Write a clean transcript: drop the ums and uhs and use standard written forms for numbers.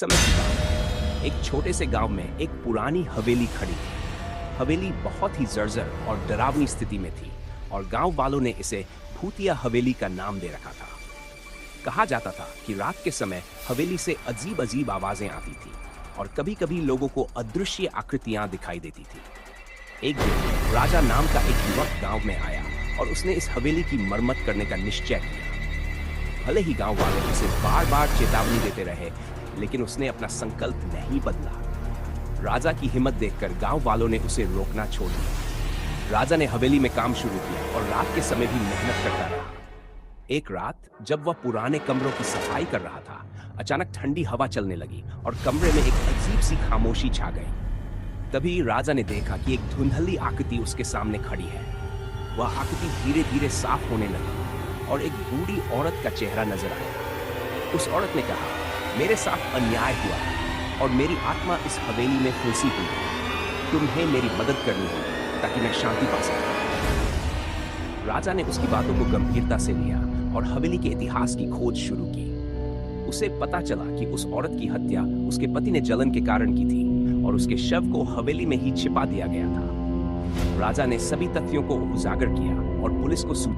समय की बात है। एक छोटे से गांव में एक पुरानी हवेली खड़ी थी। हवेली बहुत ही जर्जर और डरावनी स्थिति में थी और गांव वालों ने इसे भूतिया हवेली का नाम दे रखा था। कहा जाता था कि रात के समय हवेली से अजीब अजीब आवाजें आती थी और कभी-कभी लोगों को अदृश्य आकृतियां दिखाई देती थी। एक दिन राजा नाम का एक युवक गांव में आया और उसने इस हवेली की मरम्मत करने का निश्चय किया। भले ही गांव वाले उसे बार-बार चेतावनी देते रहे, लेकिन उसने अपना संकल्प नहीं बदला। राजा की हिम्मत देखकर गांव वालों ने उसे रोकना छोड़ दिया। राजा ने हवेली में काम शुरू किया और रात के समय भी मेहनत करता रहा। एक रात जब वह पुराने कमरों की सफाई कर रहा था, अचानक ठंडी हवा चलने लगी और कमरे में एक अजीब सी खामोशी छा गई। तभी राजा ने देखा कि एक धुंधली आकृति उसके सामने खड़ी है। वह आकृति धीरे-धीरे साफ होने लगी और एक बूढ़ी औरत का चेहरा नजर आया। उस औरत ने कहा, मेरे साथ अन्याय हुआ है और मेरी आत्मा इस हवेली में फंसी हुई है। तुम्हें मेरी मदद करनी होगी ताकि मैं शांति पा सकूं। राजा ने उसकी बातों को गंभीरता से लिया और हवेली के इतिहास की खोज शुरू की। उसे पता चला कि उस औरत की हत्या उसके पति ने जलन के कारण की थी और उसके शव को हवेली में ही छिपा दिया गया था। राजा ने सभी तथ्यों को उजागर किया और पुलिस को सूचित